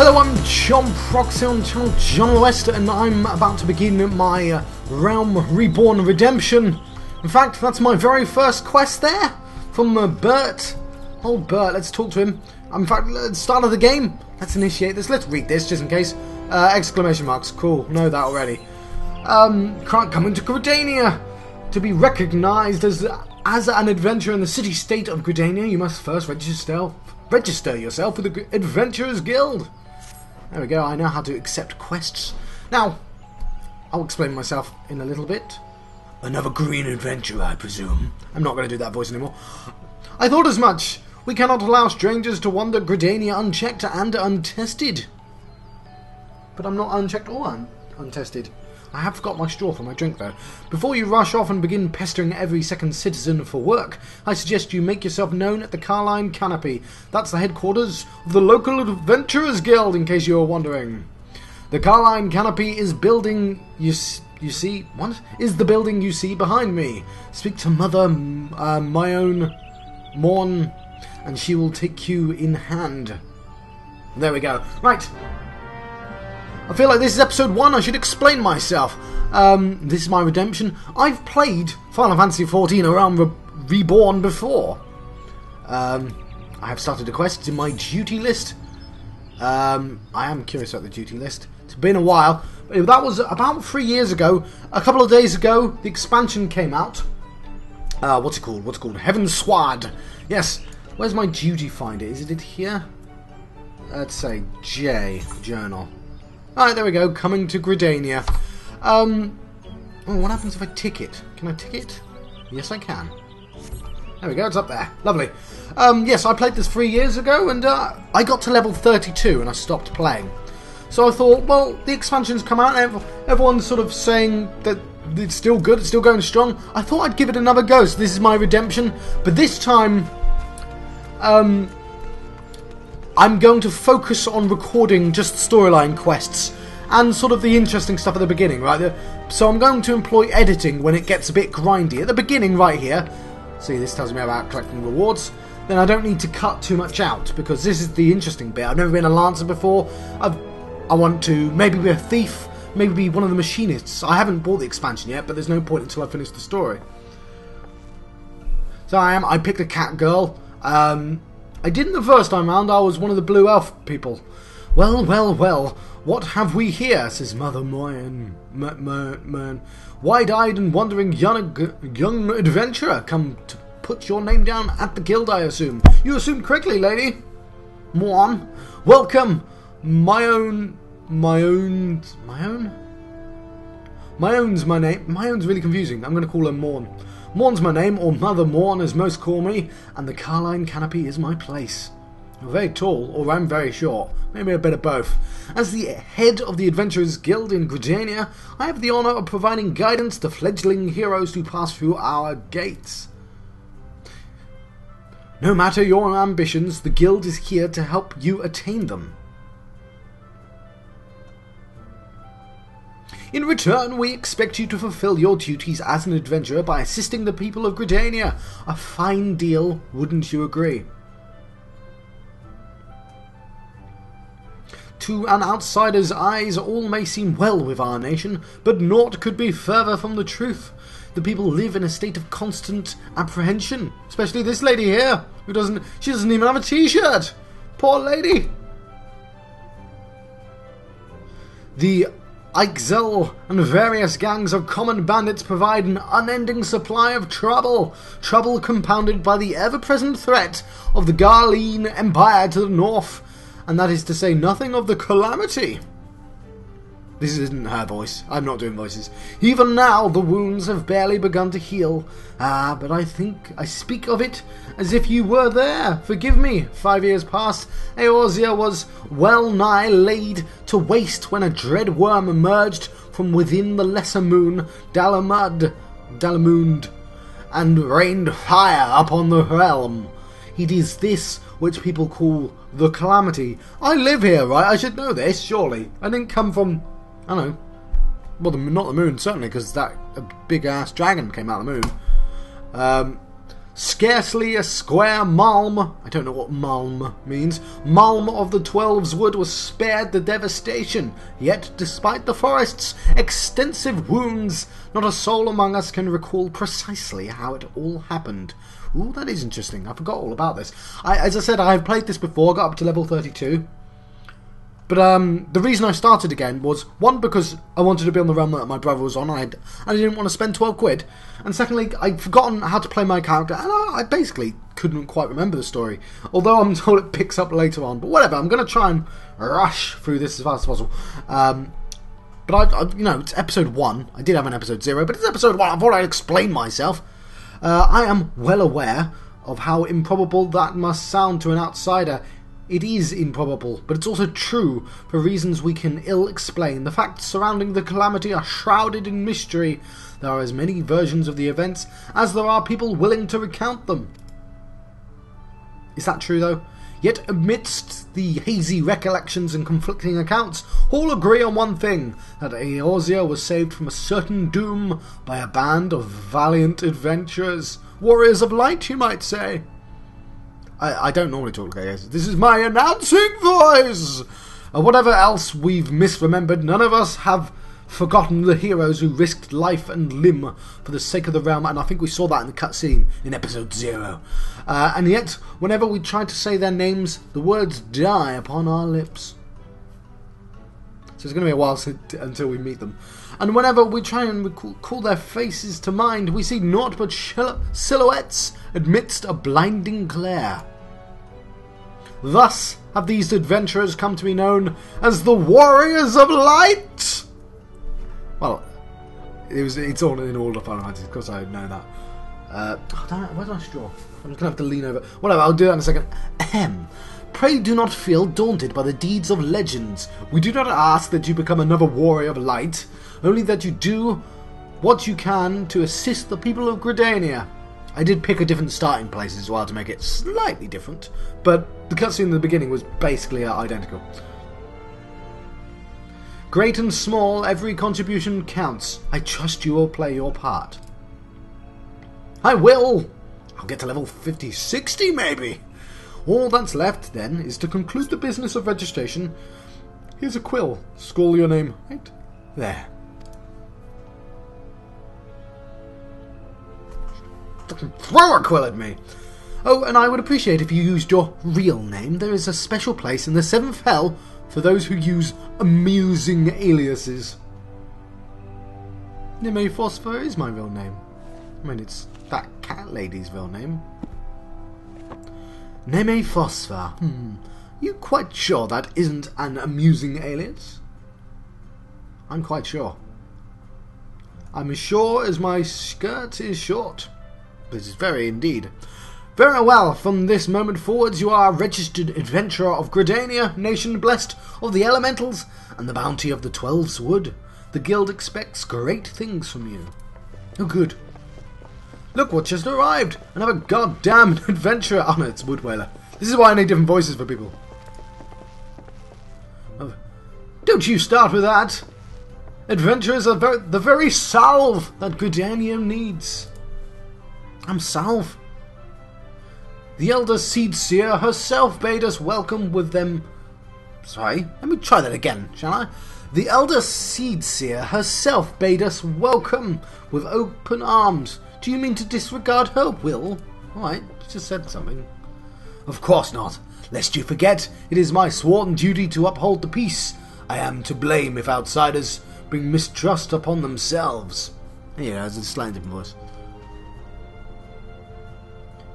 Hello, I'm John Proxy on channel John West, and I'm about to begin my Realm Reborn redemption. In fact, that's my very first quest there from Bert. Old Bert, let's talk to him. In fact, at the start of the game, let's initiate this. Let's read this just in case. Exclamation marks. Cool, know that already. Coming to Gridania. To be recognised as an adventurer in the city-state of Gridania, you must first register yourself with the Adventurers Guild. There we go, I know how to accept quests. Now, I'll explain myself in a little bit. Another green adventurer, I presume. I'm not going to do that voice anymore. I thought as much. We cannot allow strangers to wander Gridania unchecked and untested. But I'm not unchecked or untested. I have got my straw for my drink, though. Before you rush off and begin pestering every second citizen for work, I suggest you make yourself known at the Carline Canopy. That's the headquarters of the local Adventurers Guild, in case you were wondering. The Carline Canopy is building the building you see behind me. Speak to Mother Morn, and she will take you in hand. There we go. Right. I feel like this is episode 1, I should explain myself. This is my redemption. I've played Final Fantasy XIV around Reborn before. I have started a quest. It's in my duty list. I am curious about the duty list. It's been a while. That was about 3 years ago. A couple of days ago, the expansion came out. What's it called? Heaven's Sword. Yes. Where's my duty finder? Is it here? Let's say J. Journal. Alright, there we go, coming to Gridania. Oh, what happens if I tick it? Can I tick it? Yes, I can. There we go, it's up there. Lovely. Yes, I played this 3 years ago, and I got to level 32, and I stopped playing. So I thought, well, the expansion's come out, and everyone's sort of saying that it's still good, it's still going strong. I thought I'd give it another go, so this is my redemption. But this time, I'm going to focus on recording just storyline quests and sort of the interesting stuff at the beginning, right? So I'm going to employ editing when it gets a bit grindy. At the beginning, right here, see, this tells me about collecting rewards. Then I don't need to cut too much out, because this is the interesting bit. I've never been a lancer before. I want to maybe be a thief, maybe be one of the machinists. I haven't bought the expansion yet, but there's no point until I finish the story. So I picked a cat girl. I didn't the first time round, I was one of the blue elf people. Well, well, well, what have we here, says Mother Mern. Wide-eyed and wandering young adventurer, come to put your name down at the guild, I assume. You assume correctly, lady. Morn, welcome. My own's my name. My own's really confusing. I'm going to call her Morn. Morn's my name, or Mother Morn as most call me, and the Carline Canopy is my place. I'm very tall, or I'm very short. Maybe a bit of both. As the head of the Adventurers Guild in Gridania, I have the honour of providing guidance to fledgling heroes who pass through our gates. No matter your ambitions, the Guild is here to help you attain them. In return, we expect you to fulfill your duties as an adventurer by assisting the people of Gridania. A fine deal, wouldn't you agree? To an outsider's eyes, all may seem well with our nation, but naught could be further from the truth. The people live in a state of constant apprehension, especially this lady here, she doesn't even have a t-shirt. Poor lady. The XIV and various gangs of common bandits provide an unending supply of trouble. Trouble compounded by the ever-present threat of the Garlean Empire to the north. And that is to say nothing of the calamity. This isn't her voice. I'm not doing voices. Even now, the wounds have barely begun to heal. But I think I speak of it as if you were there. Forgive me. 5 years past, Eorzea was well nigh laid to waste when a dread worm emerged from within the lesser moon, Dalamund, and rained fire upon the realm. It is this which people call the calamity. I live here, right? I should know this, surely. I didn't come from, I don't know, well, not the moon, certainly, because that big-ass dragon came out of the moon. Scarcely a square malm, I don't know what malm means, malm of the 12's wood was spared the devastation, yet despite the forest's extensive wounds, not a soul among us can recall precisely how it all happened. Ooh, that is interesting, I forgot all about this. As I said, I have played this before, got up to level 32. But the reason I started again was, one, because I wanted to be on the realm that my brother was on, and I didn't want to spend 12 quid. And secondly, I'd forgotten how to play my character, and I basically couldn't quite remember the story. Although I'm told it picks up later on. But whatever, I'm going to try and rush through this as fast as possible. But you know, it's episode 1. I did have an episode 0, but it's episode 1. I thought I'd explain myself. I am well aware of how improbable that must sound to an outsider. It is improbable, but it's also true, for reasons we can ill explain. The facts surrounding the calamity are shrouded in mystery. There are as many versions of the events as there are people willing to recount them. Is that true, though? Yet amidst the hazy recollections and conflicting accounts, all agree on one thing, that Eorzea was saved from a certain doom by a band of valiant adventurers. Warriors of light, you might say. I don't normally talk like this. This is my announcing voice! Whatever else we've misremembered, none of us have forgotten the heroes who risked life and limb for the sake of the realm, and I think we saw that in the cutscene in episode 0. And yet, whenever we try to say their names, the words die upon our lips. So it's going to be a while until we meet them. And whenever we try and call their faces to mind, we see naught but silhouettes amidst a blinding glare. Thus have these adventurers come to be known as the Warriors of Light! Well, it's all in all the Final Fantasy, of course I know that. Oh, damn it, where did I draw? I'm just going to have to lean over. Whatever, I'll do that in a second. Ahem. Pray do not feel daunted by the deeds of legends. We do not ask that you become another Warrior of Light, only that you do what you can to assist the people of Gridania. I did pick a different starting place as well to make it slightly different, but the cutscene in the beginning was basically identical. Great and small, every contribution counts. I trust you will play your part. I will! I'll get to level 50, 60 maybe! All that's left, then, is to conclude the business of registration. Here's a quill. Scrawl your name right there. Fucking throw a quill at me! Oh, and I would appreciate if you used your real name. There is a special place in the 7th Hell for those who use amusing aliases. Nime Phosphor is my real name. I mean, it's that cat lady's real name. Nime Phosphor. You quite sure that isn't an amusing alias? I'm quite sure. I'm as sure as my skirt is short. This is very indeed. Very well, from this moment forwards you are a registered adventurer of Gridania, nation blessed of the elementals and the bounty of the 12's wood. The guild expects great things from you. Oh, good. Look what just arrived! Another goddamn adventurer! Oh no, it's Wood Whaler. This is why I need different voices for people. Oh, don't you start with that! Adventurers are the very salve that Gridania needs. I'm salve. The elder Seedseer herself bade us welcome with them. Sorry, let me try that again, shall I? The elder Seedseer herself bade us welcome with open arms. Do you mean to disregard her will? Alright, just said something. Of course not. Lest you forget, it is my sworn duty to uphold the peace. I am to blame if outsiders bring mistrust upon themselves. Yeah, it's a slightly different voice.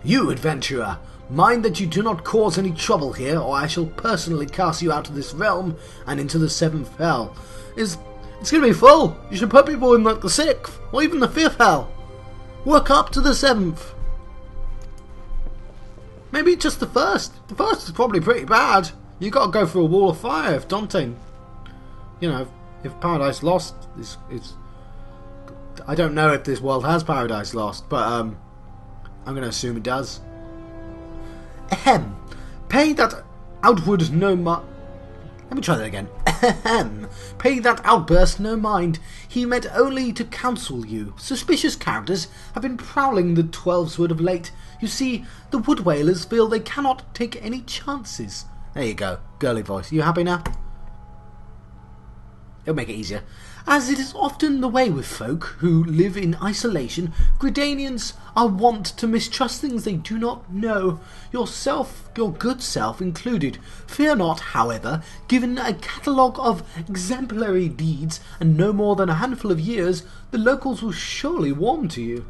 You, adventurer, mind that you do not cause any trouble here, or I shall personally cast you out of this realm and into the 7th Hell. It's going to be full. You should put people in like the 6th, or even the 5th Hell. Work up to the 7th. Maybe just the 1st. The 1st is probably pretty bad. You got to go through a wall of fire if Dante, if Paradise Lost is. I don't know if this world has Paradise Lost, but I'm going to assume it does. Ahem. Pay that outward no mind. Let me try that again. Ahem. Pay that outburst no mind. He meant only to counsel you. Suspicious characters have been prowling the 12's wood of late. You see, the wood whalers feel they cannot take any chances. There you go, girly voice. You happy now? It'll make it easier. As it is often the way with folk who live in isolation, Gridanians are wont to mistrust things they do not know, yourself, your good self included. Fear not, however, given a catalogue of exemplary deeds and no more than a handful of years, the locals will surely warm to you.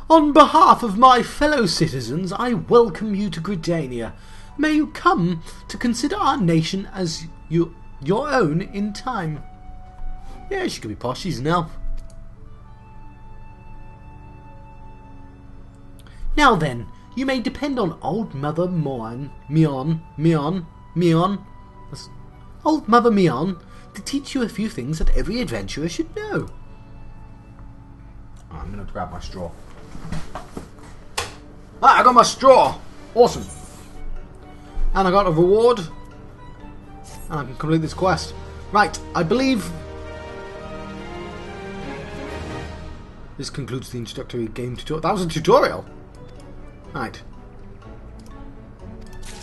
On behalf of my fellow citizens, I welcome you to Gridania. May you come to consider our nation as your own in time. Yeah, she could be posh, she's an elf. Now then, you may depend on Old Mother Mion, Old Mother Mion, to teach you a few things that every adventurer should know. Oh, I'm going to grab my straw. Ah, I got my straw! Awesome. And I got a reward. And I can complete this quest. Right, I believe this concludes the introductory game tutorial. That was a tutorial! Right.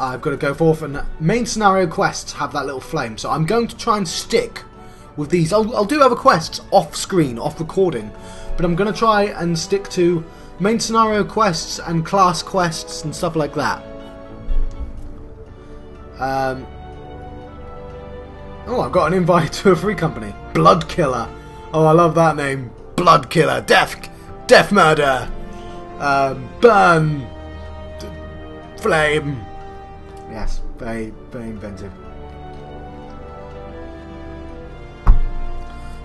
I've got to go forth, and main scenario quests have that little flame, so I'm going to try and stick with these. I'll do other quests off screen, off recording, but I'm going to try and stick to main scenario quests and class quests and stuff like that. Oh, I've got an invite to a free company. Blood Killer. Oh, I love that name. Blood Killer. Death Murder. Burn. Flame. Yes, very, very inventive.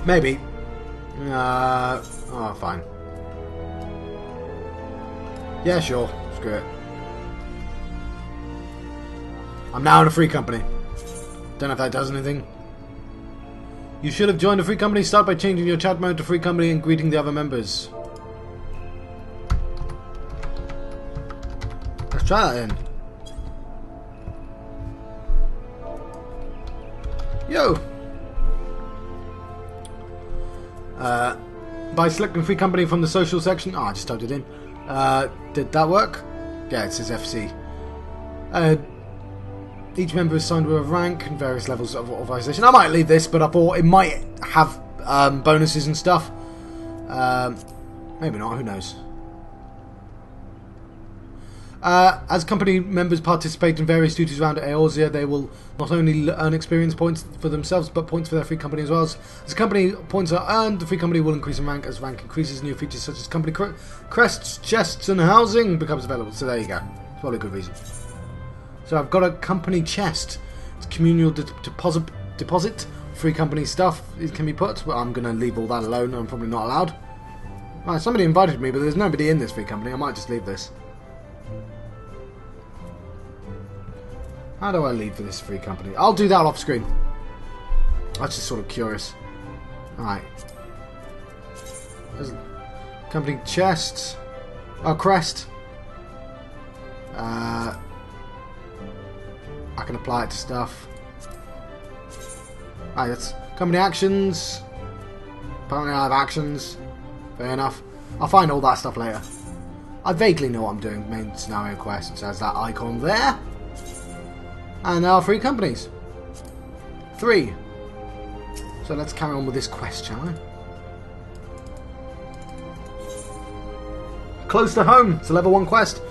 Maybe. Oh, fine. Yeah, sure. Screw it. I'm now in a free company. Don't know if that does anything. You should have joined a free company. Start by changing your chat mode to free company and greeting the other members. Let's try that then. Yo! By selecting free company from the social section. Oh, I just typed it in. Did that work? Yeah, it says FC. Each member is assigned with a rank and various levels of authorization. I might leave this, but I thought it might have bonuses and stuff. Maybe not, who knows. As company members participate in various duties around Eorzea, they will not only earn experience points for themselves, but points for their free company as well. As company points are earned, the free company will increase in rank. As rank increases, new features such as company crests, chests, and housing becomes available. So there you go. It's probably a good reason. So I've got a company chest. It's communal deposit. Free company stuff it can be put. Well, I'm going to leave all that alone. I'm probably not allowed. Right, somebody invited me, but there's nobody in this free company. I might just leave this. How do I leave for this free company? I'll do that off screen. I was just sort of curious. Alright. There's company chest. Oh, crest. I can apply it to stuff. Alright, that's company actions. Apparently I have actions. Fair enough. I'll find all that stuff later. I vaguely know what I'm doing. Main scenario quest. So there's that icon there. And our free companies. 3. So let's carry on with this quest, shall we? Close to home. It's a level 1 quest.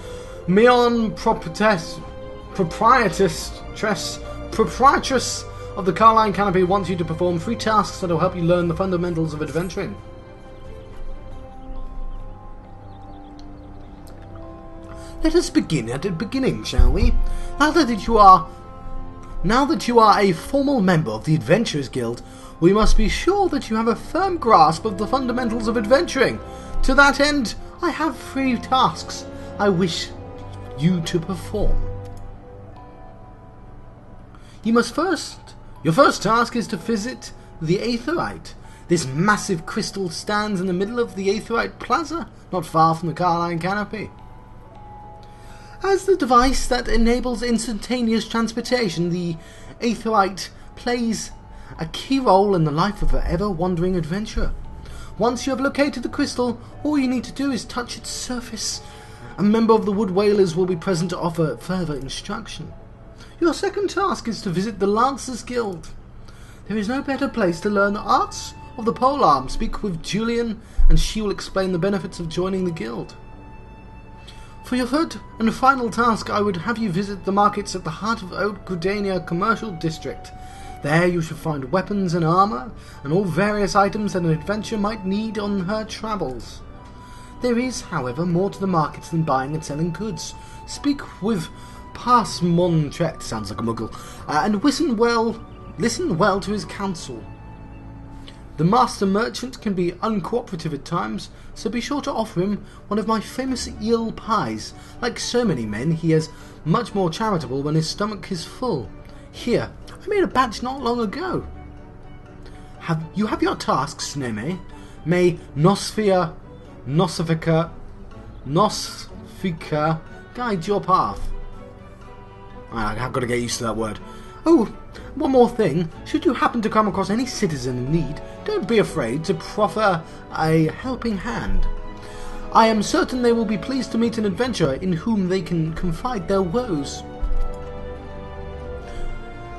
Mion proprietress of the Carline Canopy wants you to perform 3 tasks that will help you learn the fundamentals of adventuring. Let us begin at the beginning, shall we? Now that you are a formal member of the Adventurers Guild, we must be sure that you have a firm grasp of the fundamentals of adventuring. To that end, I have 3 tasks I wish you to perform. Your first task is to visit the Aetheryte. This massive crystal stands in the middle of the Aetheryte Plaza, not far from the Carline Canopy. As the device that enables instantaneous transportation, the Aetheryte plays a key role in the life of an ever-wandering adventurer. Once you have located the crystal, all you need to do is touch its surface. A member of the Wood Whalers will be present to offer further instruction. Your second task is to visit the Lancers Guild. There is no better place to learn the arts of the polearm. Speak with Julian and she will explain the benefits of joining the guild. For your third and final task, I would have you visit the markets at the heart of Old Gridania Commercial District. There you shall find weapons and armour, and all various items that an adventurer might need on her travels. There is, however, more to the markets than buying and selling goods. Speak with Pasmontret, sounds like a muggle, and listen well to his counsel. The master merchant can be uncooperative at times, so be sure to offer him one of my famous eel pies. Like so many men, he is much more charitable when his stomach is full. Here, I made a batch not long ago. You have your tasks, Neme. May Nosfica guide your path. I've got to get used to that word. Oh, one more thing. Should you happen to come across any citizen in need, don't be afraid to proffer a helping hand. I am certain they will be pleased to meet an adventurer in whom they can confide their woes.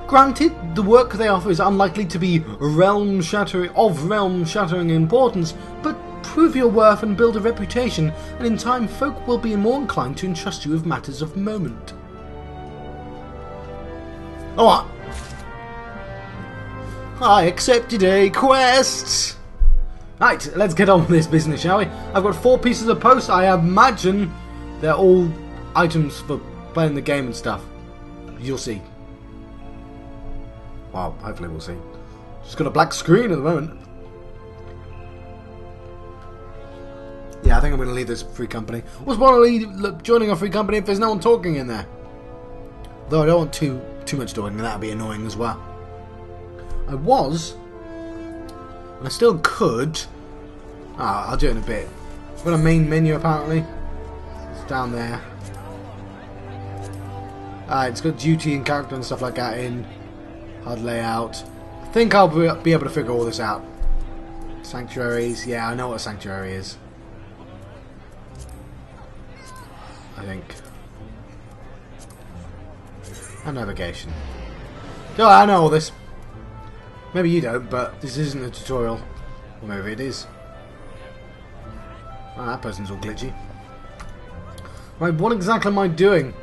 Granted, the work they offer is unlikely to be realm-shattering importance, but prove your worth and build a reputation, and in time folk will be more inclined to entrust you with matters of moment. Alright. I accepted a quest! Right, let's get on with this business, shall we? I've got 4 pieces of post. I imagine they're all items for playing the game and stuff. You'll see. Well, hopefully we'll see. Just got a black screen at the moment. Yeah, I think I'm going to leave this free company. What's one joining a free company if there's no one talking in there? Though I don't want too much talking, that would be annoying as well. I was, and I still could. I'll do it in a bit. I've got a main menu apparently. It's down there. It's got duty and character and stuff like that in. HUD layout. I think I'll be able to figure all this out. Sanctuaries. Yeah, I know what a sanctuary is. I think. And navigation. Oh, I know all this. Maybe you don't, but this isn't a tutorial. Or maybe it is. Oh, that person's all glitchy. Right, what exactly am I doing?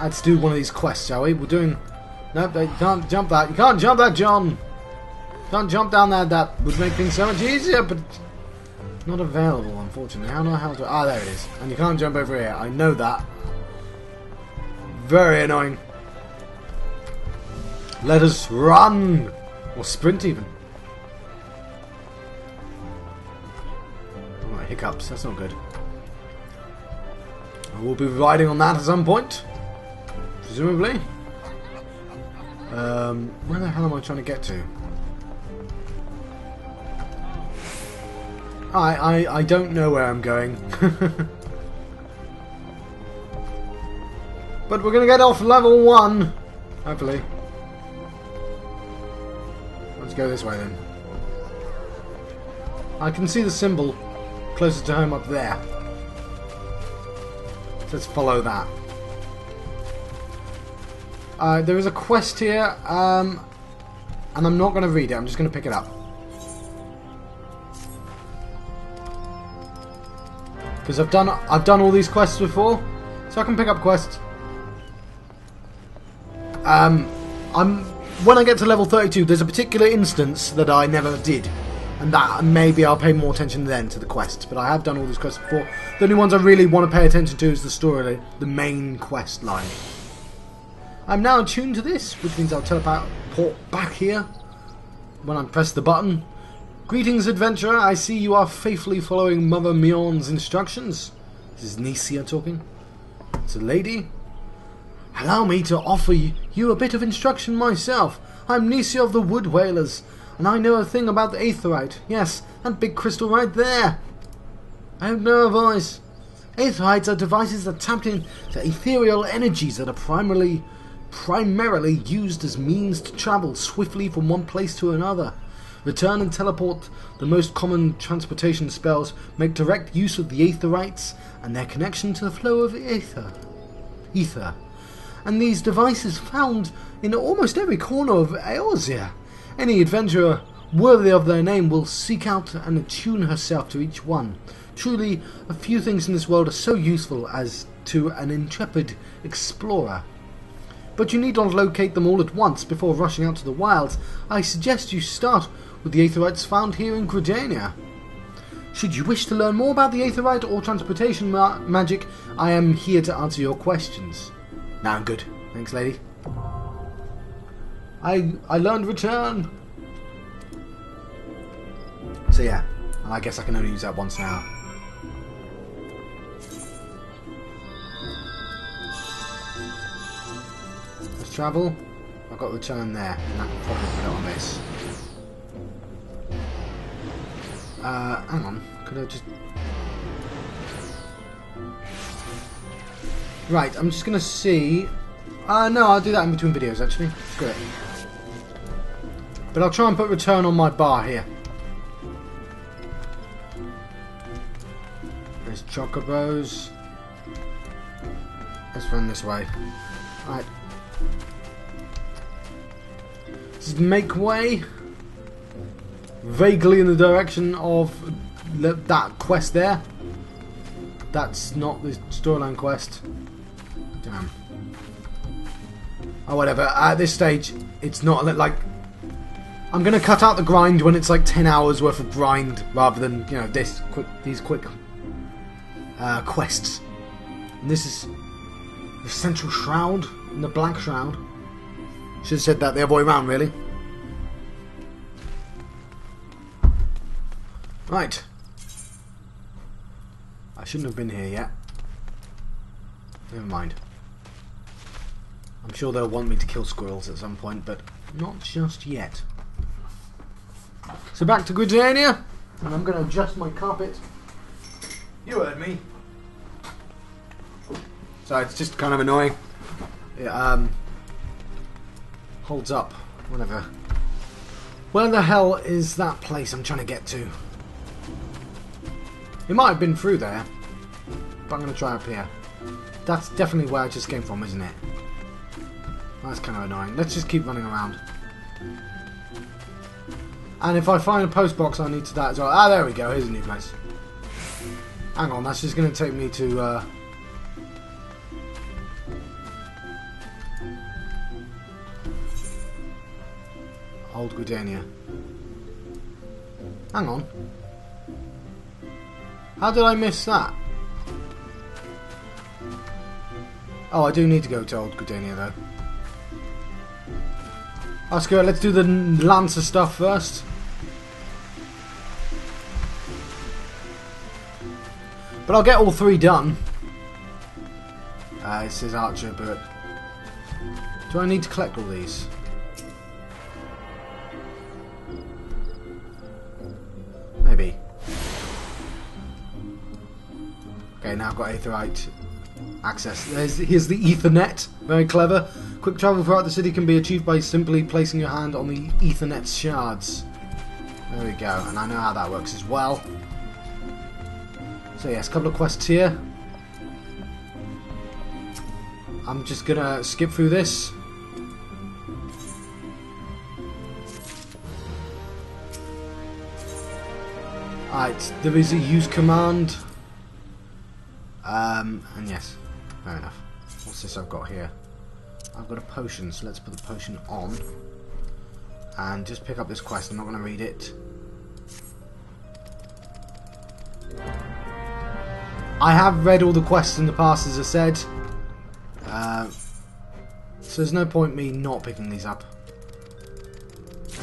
Let's do one of these quests, shall we? We're doing... Nope, you can't jump that. You can't jump that, John! You can't jump down there. That would make things so much easier, but... Not available, unfortunately. How the hell do... Ah, there it is. And you can't jump over here. I know that. Very annoying. Let us run! Or sprint, even. Alright, hiccups. That's not good. I will be riding on that at some point. Presumably. Where the hell am I trying to get to? I don't know where I'm going. But we're gonna get off level 1. Hopefully. Let's go this way then. I can see the symbol closer to home up there. Let's follow that. There is a quest here, and I'm not going to read it. I'm just going to pick it up because I've done all these quests before, so I can pick up quests. When I get to level 32, there's a particular instance that I never did, and that maybe I'll pay more attention then to the quests. But I have done all these quests before. The only ones I really want to pay attention to is the story, the main quest line. I'm now attuned to this, which means I'll teleport back here when I press the button. Greetings, adventurer. I see you are faithfully following Mother Mion's instructions. This is Nicia talking. It's a lady. Allow me to offer you a bit of instruction myself. I'm Nicia of the Wood Whalers, and I know a thing about the Aetherite. Yes, that big crystal right there. I don't know a voice. Aetherites are devices that tap into ethereal energies that are primarily primarily used as means to travel swiftly from one place to another. Return and teleport, the most common transportation spells, make direct use of the Aetherites and their connection to the flow of ether. And these devices found in almost every corner of Eorzea. Any adventurer worthy of their name will seek out and attune herself to each one. Truly, a few things in this world are so useful as to an intrepid explorer. But you need not locate them all at once before rushing out to the wilds. I suggest you start with the Aetherites found here in Gridania. Should you wish to learn more about the Aetherite or transportation magic, I am here to answer your questions. No, I'm good. Thanks, lady. I learned return. So yeah, I guess I can only use that once now. Let's travel. I've got return there, and I can probably put it on this. Hang on. Could I just... Right, I'm just going to see... no, I'll do that in between videos, actually. Screw it. But I'll try and put return on my bar here. There's chocobos. Let's run this way. Right. This is make way. Vaguely in the direction of that quest there. That's not the storyline quest. Damn. Oh, whatever. At this stage, it's not like... I'm going to cut out the grind when it's like 10 hours worth of grind rather than, you know, these quick quests. And this is the central shroud and the black shroud. Should have said that the other way around, really. Right. I shouldn't have been here yet. Never mind. I'm sure they'll want me to kill squirrels at some point, but not just yet. So back to Gridania, and I'm going to adjust my carpet. You heard me. So it's just kind of annoying. It holds up, whatever. Where the hell is that place I'm trying to get to? It might have been through there, but I'm going to try up here. That's definitely where I just came from, isn't it? That's kind of annoying. Let's just keep running around. And if I find a post box, I need to that as well. Ah, there we go. Here's a new place. Hang on, that's just going to take me to... Old Gridania. Hang on. How did I miss that? Oh, I do need to go to Old Gridania though. Oh, screw it. Let's do the Lancer stuff first. But I'll get all three done. It says Archer, but... Do I need to collect all these? Maybe. Okay, now I've got Aetherite access. Here's the Ethernet. Very clever. Quick travel throughout the city can be achieved by simply placing your hand on the Ethernet shards. There we go. And I know how that works as well. So yes, a couple of quests here. I'm just gonna skip through this. Alright, there is a use command. And yes, fair enough. What's this I've got here? I've got a potion, so let's put the potion on. And just pick up this quest. I'm not going to read it. I have read all the quests in the past, as I said. So there's no point me not picking these up.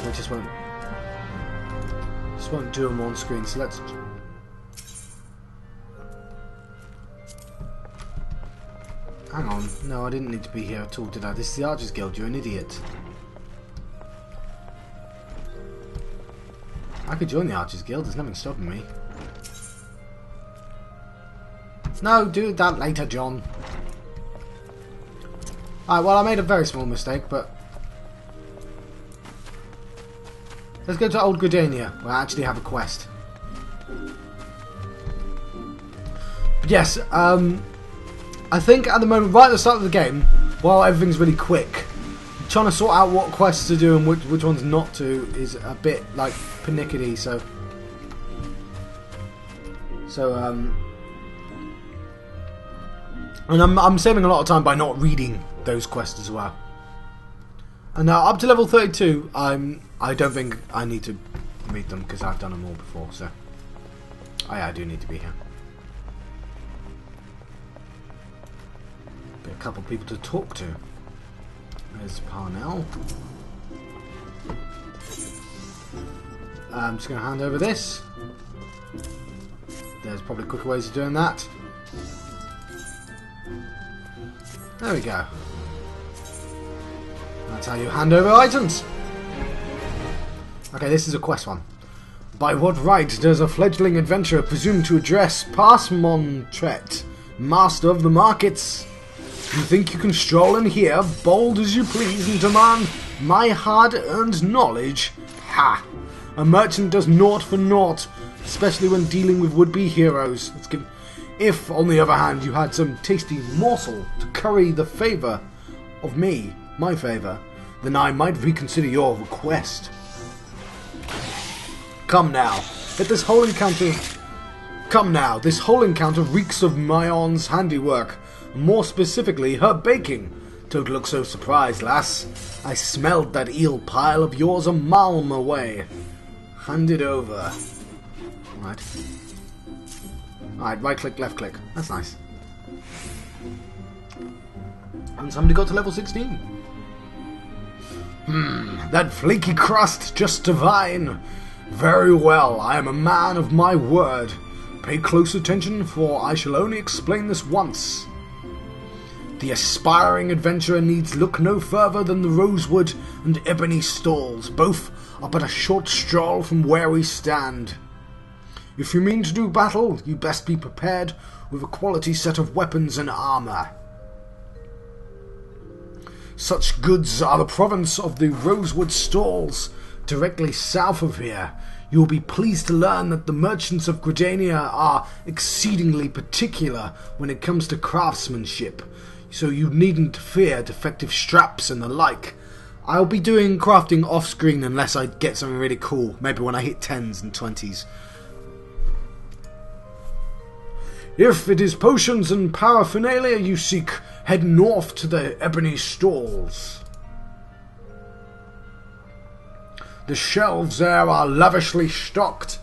I just won't do them on screen, so let's... Hang on, no, I didn't need to be here at all, did I? This is the Archers Guild, you're an idiot. I could join the Archers Guild, there's nothing stopping me. No, do that later, John. Alright, well I made a very small mistake, but... Let's go to Old Gridania, where I actually have a quest. But yes, I think at the moment, right at the start of the game, while everything's really quick, trying to sort out what quests to do and which ones not to is a bit, like, pernickety, so... And I'm saving a lot of time by not reading those quests as well. And now, up to level 32, I don't think I need to read them, because I've done them all before, so... Oh yeah, I do need to be here. Be a couple of people to talk to. There's Parnell. I'm just going to hand over this. There's probably quicker ways of doing that. There we go. That's how you hand over items. Okay, this is a quest one. By what right does a fledgling adventurer presume to address Pasmontret, master of the markets? You think you can stroll in here, bold as you please, and demand my hard-earned knowledge? Ha! A merchant does naught for naught, especially when dealing with would-be heroes. If, on the other hand, you had some tasty morsel to curry the favour of me, my favour, then I might reconsider your request. Come now, this whole encounter reeks of Myon's handiwork, more specifically her baking. Don't look so surprised, lass. I smelled that eel pile of yours a malm away. Hand it over. Alright, right click, left click. That's nice. And somebody got to level 16. That flaky crust, just divine. Very well, I am a man of my word. Pay close attention, for I shall only explain this once. The aspiring adventurer needs look no further than the rosewood and ebony stalls. Both are but a short stroll from where we stand. If you mean to do battle, you best be prepared with a quality set of weapons and armour. Such goods are the province of the Rosewood Stalls, directly south of here. You will be pleased to learn that the merchants of Gridania are exceedingly particular when it comes to craftsmanship, so you needn't fear defective straps and the like. I'll be doing crafting off-screen unless I get something really cool, maybe when I hit 10s and 20s. If it is potions and paraphernalia you seek, head north to the Ebony Stalls. The shelves there are lavishly stocked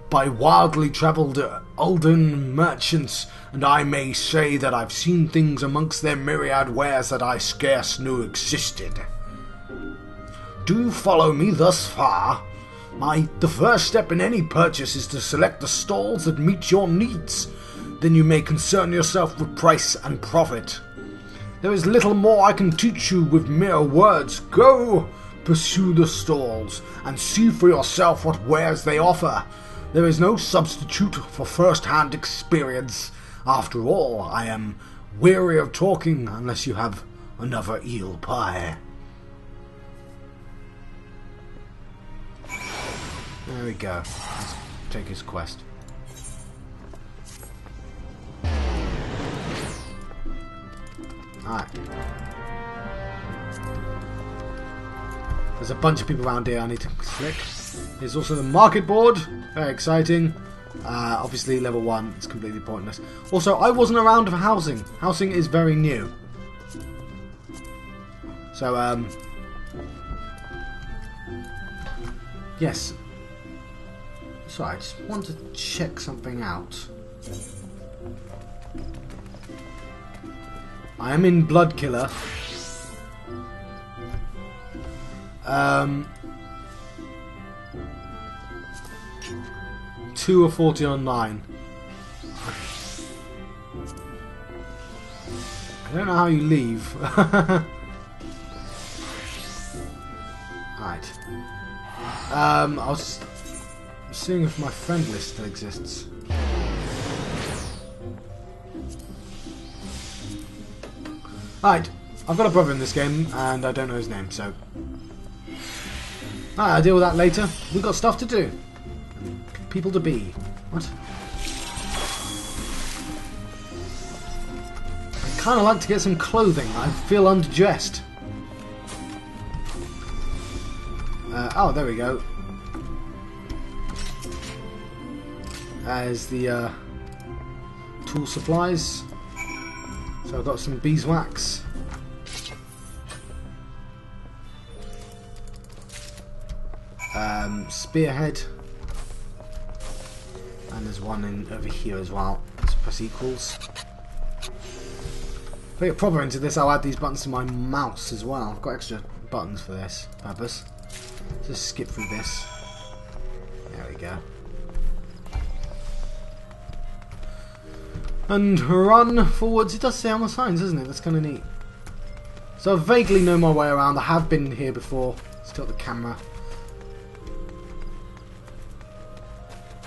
by wildly travelled Ulden merchants, and I may say that I've seen things amongst their myriad wares that I scarce knew existed. Do you follow me thus far? The first step in any purchase is to select the stalls that meet your needs. Then you may concern yourself with price and profit. There is little more I can teach you with mere words. Go, pursue the stalls, and see for yourself what wares they offer. There is no substitute for first-hand experience. After all, I am weary of talking unless you have another eel pie. There we go. Let's take his quest. Alright. There's a bunch of people around here I need to click. There's also the market board. Very exciting. Obviously level 1 is completely pointless. Also, I wasn't around for housing. Housing is very new. So, yes. Sorry, I just want to check something out. I am in Bloodkiller. 2 or 40 online. I don't know how you leave. Alright. I was seeing if my friend list still exists. Alright, I've got a brother in this game, and I don't know his name, so... I'll deal with that later. We've got stuff to do. People to be. What? I kind of like to get some clothing. I feel underdressed. Oh, there we go. There's the tool supplies. So I've got some beeswax. Spearhead. And there's one in over here as well. Let's press equals. If I get proper into this, I'll add these buttons to my mouse as well. I've got extra buttons for this purpose. Just skip through this. There we go. And run forwards. It does say on the signs, doesn't it? That's kind of neat. So I vaguely know my way around. I have been here before. Let's tilt the camera.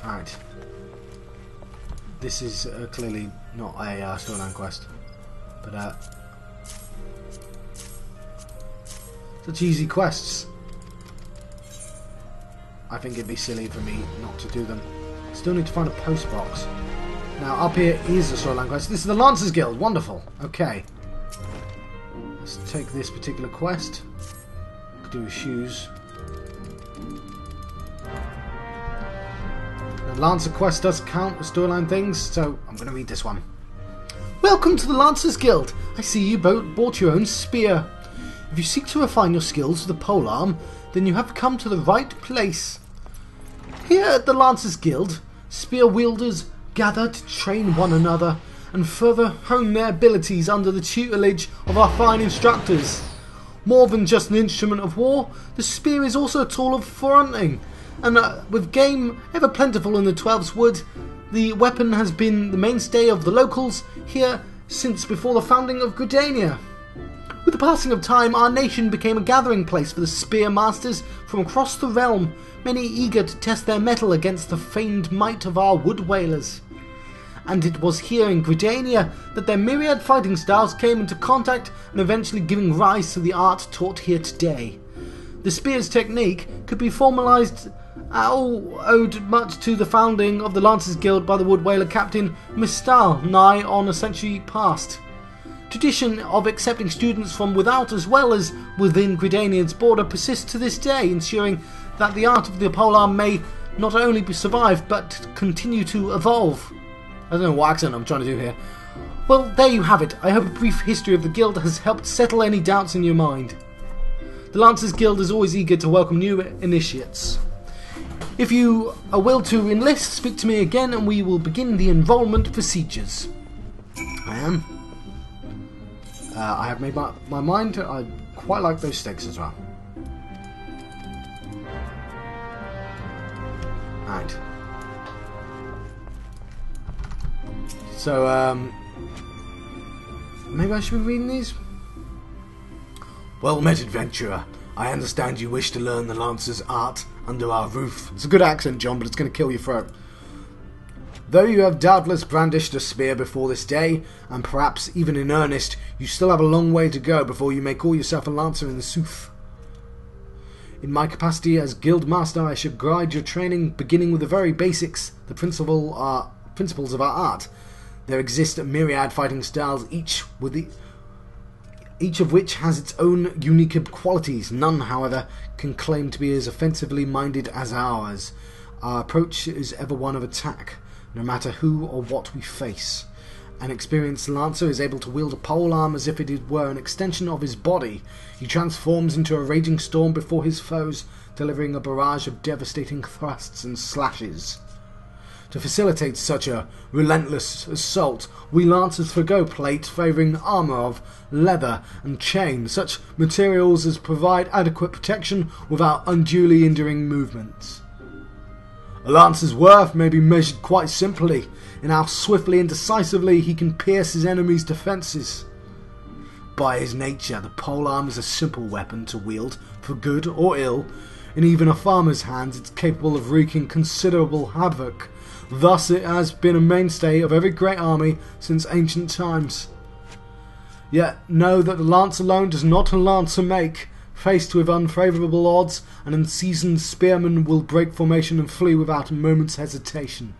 Alright. This is clearly not a storyline quest. But, such easy quests. I think it'd be silly for me not to do them. Still need to find a post box. Now, up here is a storyline quest. This is the Lancers Guild. Wonderful. Okay. Let's take this particular quest. Could do with shoes. The Lancer quest does count as storyline things, so I'm going to read this one. Welcome to the Lancers Guild. I see you bought your own spear. If you seek to refine your skills with the polearm, then you have come to the right place. Here at the Lancers Guild, spear wielders gather to train one another and further hone their abilities under the tutelage of our fine instructors. More than just an instrument of war, the spear is also a tool for hunting, and with game ever plentiful in the Twelf's Wood, the weapon has been the mainstay of the locals here since before the founding of Gridania. With the passing of time, our nation became a gathering place for the spear masters from across the realm, many eager to test their mettle against the famed might of our wood whalers. And it was here in Gridania that their myriad fighting styles came into contact and eventually giving rise to the art taught here today. The spear's technique could be formalised owed much to the founding of the Lancers Guild by the wood whaler captain Mistal nigh on a century past. Tradition of accepting students from without as well as within Gridania's border persists to this day, ensuring that the art of the polearm may not only survive but continue to evolve. I don't know what accent I'm trying to do here. Well, there you have it. I hope a brief history of the guild has helped settle any doubts in your mind. The Lancers Guild is always eager to welcome new initiates. If you are will to enlist, speak to me again and we will begin the enrolment procedures. I am. I have made my mind. I quite like those stakes as well. Right. So, maybe I should be reading these? Well met, adventurer. I understand you wish to learn the Lancer's art under our roof. It's a good accent, John, but it's going to kill your throat. Though you have doubtless brandished a spear before this day, and perhaps even in earnest, you still have a long way to go before you may call yourself a Lancer in the sooth. In my capacity as Guild Master, I should guide your training, beginning with the very basics, the principles of our art. There exist a myriad fighting styles, each of which has its own unique qualities. None, however, can claim to be as offensively minded as ours. Our approach is ever one of attack, no matter who or what we face. An experienced Lancer is able to wield a polearm as if it were an extension of his body. He transforms into a raging storm before his foes, delivering a barrage of devastating thrusts and slashes. To facilitate such a relentless assault, we Lancers forgo plate, favouring armour of leather and chain, such materials as provide adequate protection without unduly injuring movements. A Lancer's worth may be measured quite simply in how swiftly and decisively he can pierce his enemy's defences. By his nature, the polearm is a simple weapon to wield, for good or ill. In even a farmer's hands, it's capable of wreaking considerable havoc. Thus it has been a mainstay of every great army since ancient times. Yet know that the lance alone does not a lancer make. Faced with unfavourable odds, an unseasoned spearman will break formation and flee without a moment's hesitation.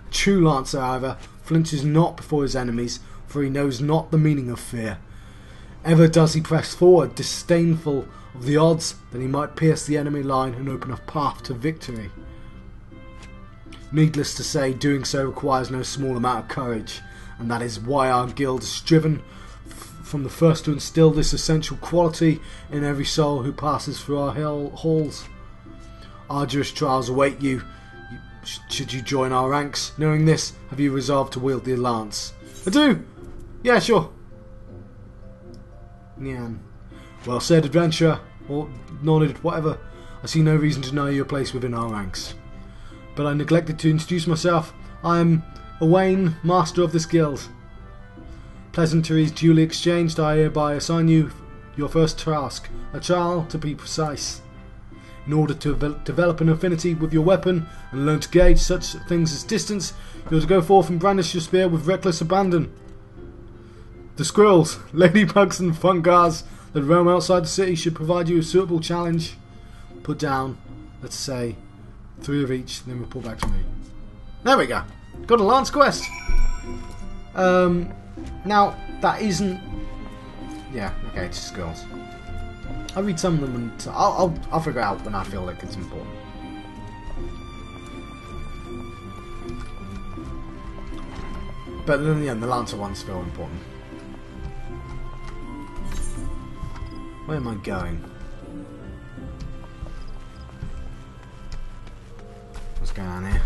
A true lancer, however, flinches not before his enemies, for he knows not the meaning of fear. Ever does he press forward, disdainful of the odds that he might pierce the enemy line and open a path to victory. Needless to say, doing so requires no small amount of courage, and that is why our guild has striven from the first to instill this essential quality in every soul who passes through our halls. Arduous trials await you should you join our ranks. Knowing this, have you resolved to wield the lance? I do! Yeah, sure. Nyan. Well said, adventurer, or nodded, whatever. I see no reason to deny your place within our ranks. But I neglected to introduce myself. I am E01, master of this guild. Pleasantries duly exchanged, I hereby assign you your first task, a trial to be precise. In order to develop an affinity with your weapon and learn to gauge such things as distance, you are to go forth and brandish your spear with reckless abandon. The squirrels, ladybugs and fungars that roam outside the city should provide you a suitable challenge. Put down, let's say, 3 of each, then report back to me. There we go. Got a lance quest. Now, that isn't... Yeah, okay, it's just girls. I'll read some of them and I'll figure it out when I feel like it's important. But then, yeah, the Lancer ones feel important. Where am I going? What's going on here?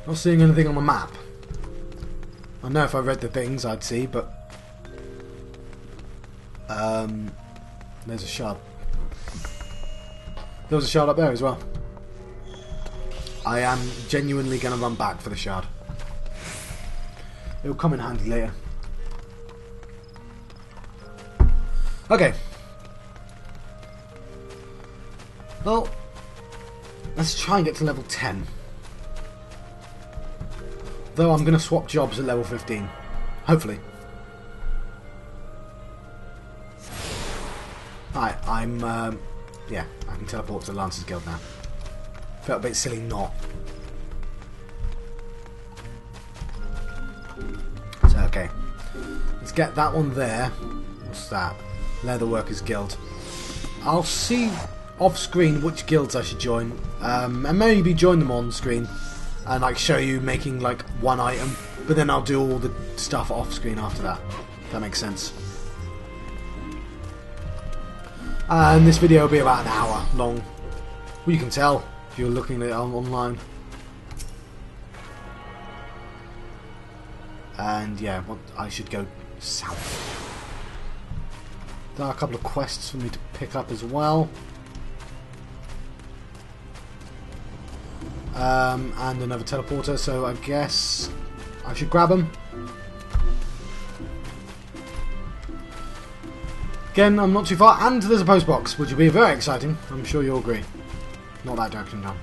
Not seeing anything on the map. I know if I read the things I'd see, but there's a shard. There was a shard up there as well. I am genuinely going to run back for the shard. It'll come in handy later. Okay. Well, let's try and get to level 10. Though I'm going to swap jobs at level 15. Hopefully. Alright, yeah, I can teleport to the Lancers Guild now. Felt a bit silly not. So, okay. Let's get that one there. What's that? Leatherworkers Guild. I'll see off screen which guilds I should join. And maybe join them on screen. And like show you making like one item. But then I'll do all the stuff off screen after that. If that makes sense. And this video will be about an hour long. Well, you can tell if you're looking at it online. And yeah, well, I should go south. There are a couple of quests for me to pick up as well. And another teleporter, so I guess I should grab them. Again, I'm not too far, and there's a post box, which will be very exciting. I'm sure you'll agree. Not that direction, John.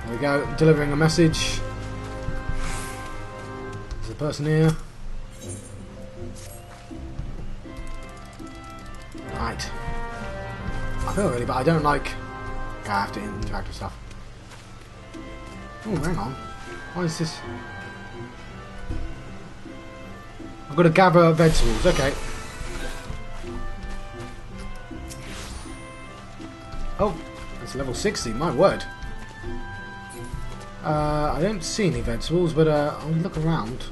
There we go, delivering a message. There's a person here. Right. I feel really bad. I don't like... I have to interact with stuff. Oh, hang on. Why is this? I've got to gather vegetables. Okay. Oh, that's level 60. My word. I don't see any vegetables, but I'll look around.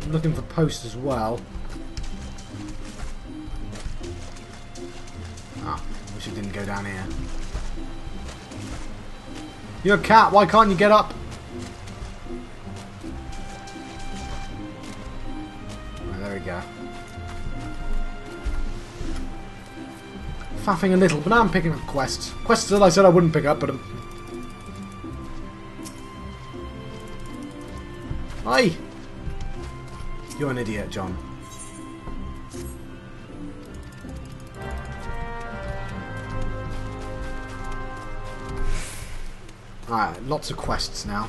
I'm looking for posts as well. Ah, wish it didn't go down here. You're a cat, why can't you get up? Oh, there we go. Faffing a little, but now I'm picking up quests. Quests that I said I wouldn't pick up, but... Hi! You're an idiot, John. Alright, lots of quests now.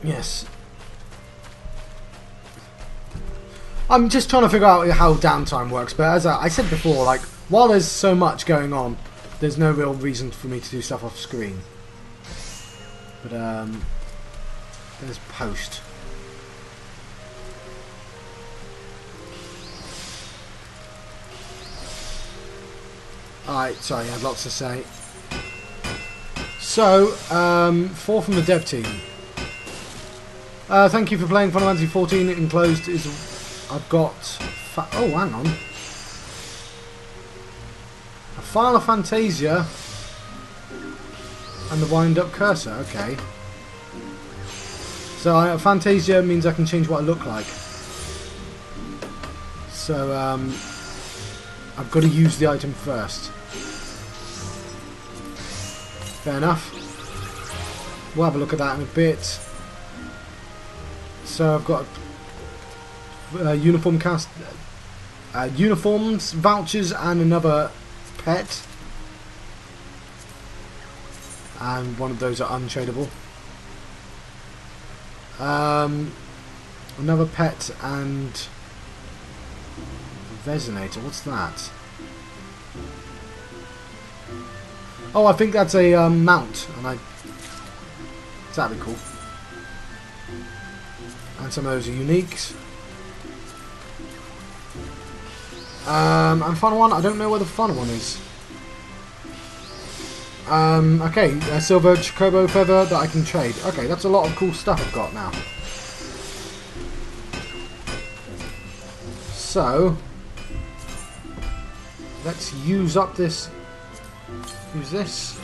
Yes. I'm just trying to figure out how downtime works, but as I said before, like, while there's so much going on, there's no real reason for me to do stuff off screen. But, there's post. Alright, sorry, I had lots to say. So, 4 from the dev team. Thank you for playing Final Fantasy 14. Enclosed is... I've got... oh, hang on. A Final Fantasia and the wind-up cursor. Okay. So, Fantasia means I can change what I look like. So, I've got to use the item first. Fair enough. We'll have a look at that in a bit. So I've got uniform cast, uniforms, vouchers, and another pet. And one of those are untradeable. Another pet and resonator. What's that? Oh, I think that's a mount, and that'd be cool. And some of those are uniques. And final one, I don't know where the final one is. Okay, a silver chocobo feather that I can trade. Okay, that's a lot of cool stuff I've got now. So, let's use up this. Use this.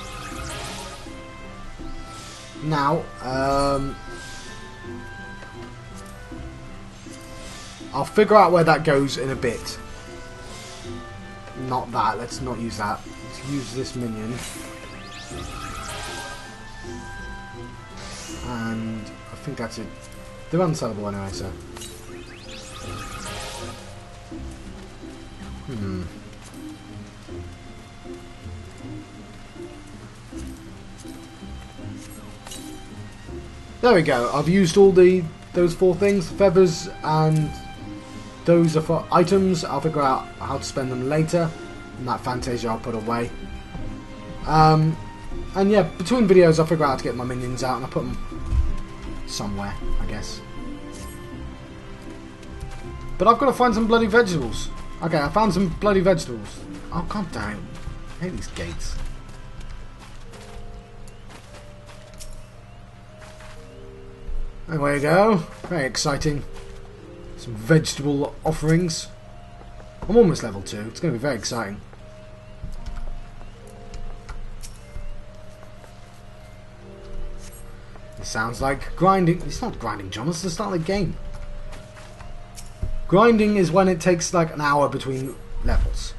Now, I'll figure out where that goes in a bit. Not that, let's not use that. Let's use this minion. And I think that's it. They're unsellable anyway, so. There we go. I've used all those 4 things, feathers, and those are for items. I'll figure out how to spend them later. And that Fantasia I'll put away. And yeah, between videos I'll figure out how to get my minions out and I'll put them somewhere, I guess. But I've got to find some bloody vegetables. Okay, I found some bloody vegetables. Oh, god damn it. I hate these gates. There we go. Very exciting. Some vegetable offerings. I'm almost level 2. It's going to be very exciting. It sounds like grinding. It's not grinding, John. It's the start of the game. Grinding is when it takes like an hour between levels.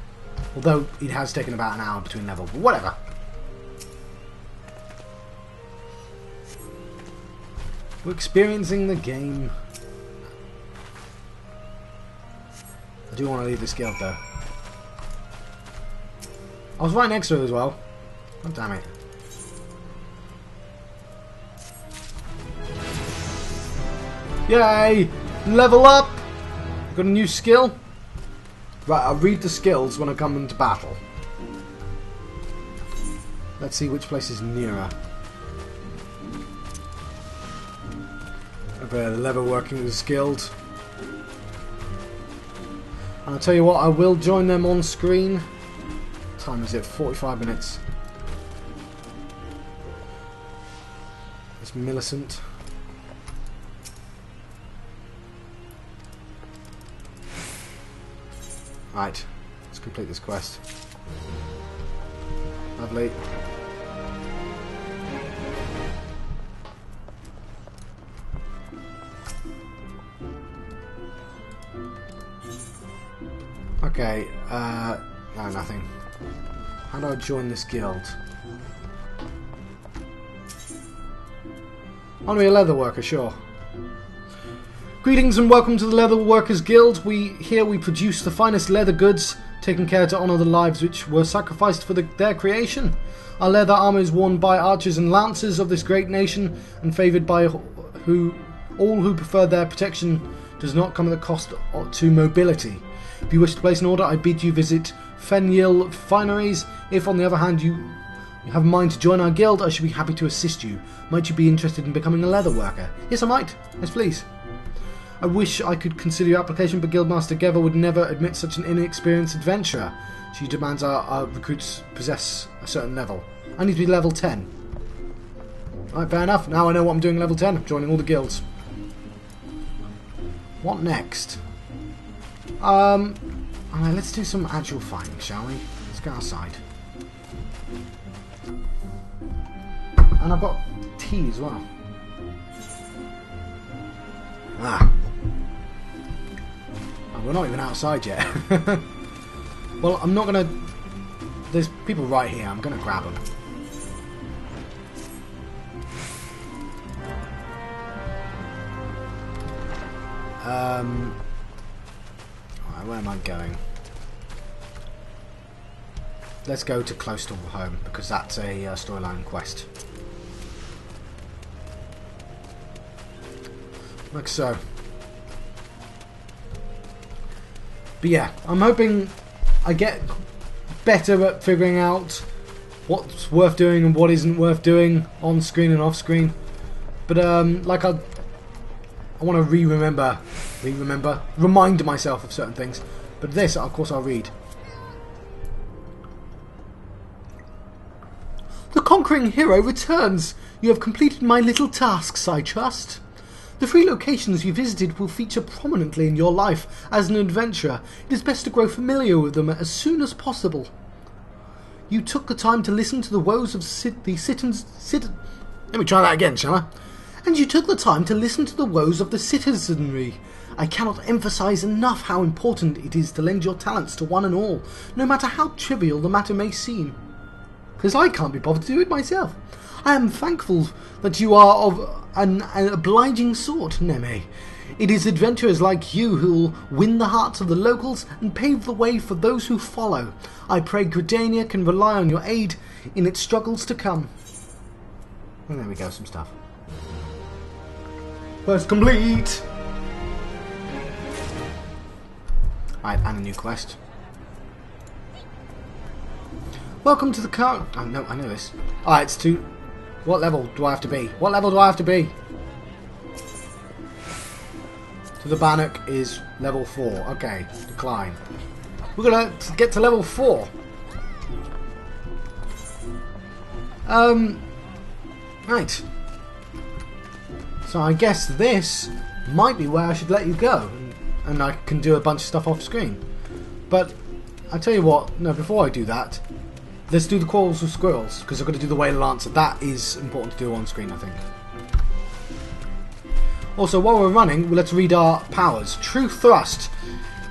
Although it has taken about an hour between levels. But whatever. We're experiencing the game. I do want to leave this guild though. I was right next to it as well. God damn it. Yay! Level up! Got a new skill. Right, I'll read the skills when I come into battle. Let's see which place is nearer. The lever working is skilled. And I'll tell you what, I will join them on screen. What time is it? 45 minutes. It's Millicent. Right, let's complete this quest. Lovely. Okay, no, nothing. How do I join this guild? I want to be a leather worker, sure. Greetings and welcome to the Leather Workers Guild. Here we produce the finest leather goods, taking care to honour the lives which were sacrificed for their creation. Our leather armour is worn by archers and lancers of this great nation, and favoured by all who prefer their protection does not come at the cost to mobility. If you wish to place an order, I bid you visit Fenil Fineries. If, on the other hand, you have a mind to join our guild, I should be happy to assist you. Might you be interested in becoming a leather worker? Yes, I might. Yes, please. I wish I could consider your application, but Guildmaster Geva would never admit such an inexperienced adventurer. She demands our recruits possess a certain level. I need to be level 10. Alright, fair enough. Now I know what I'm doing level 10. I'm joining all the guilds. What next? Alright, let's do some actual fighting, shall we? Let's go outside. And I've got tea as well. Ah. Oh, we're not even outside yet. Well, I'm not gonna... There's people right here. I'm gonna grab them. Alright, where am I going? Let's go to close to home, because that's a storyline quest. Like so. But yeah, I'm hoping I get better at figuring out what's worth doing and what isn't worth doing on screen and off screen. But like I want to remind myself of certain things. But this, of course, I'll read. The conquering hero returns. You have completed my little tasks, I trust. The 3 locations you visited will feature prominently in your life as an adventurer. It is best to grow familiar with them as soon as possible. You took the time to listen to the woes of Let me try that again, shall I? And you took the time to listen to the woes of the citizenry. I cannot emphasize enough how important it is to lend your talents to one and all, no matter how trivial the matter may seem. Because I can't be bothered to do it myself. I am thankful that you are of an obliging sort, Neme. It is adventurers like you who will win the hearts of the locals and pave the way for those who follow. I pray Gridania can rely on your aid in its struggles to come. And there we go, some stuff. Quest complete! Alright, and a new quest. Welcome to the car. Oh no, I know this. Alright, it's to... What level do I have to be? What level do I have to be? So the Bannock is level 4. Okay, decline. We're gonna get to level 4. Right. So I guess this might be where I should let you go. And I can do a bunch of stuff off screen. But, I tell you what, no, before I do that, let's do the Quarrels with Squirrels, because I've got to do the Whale Lancer. That is important to do on screen, I think. Also, while we're running, let's read our powers. True Thrust.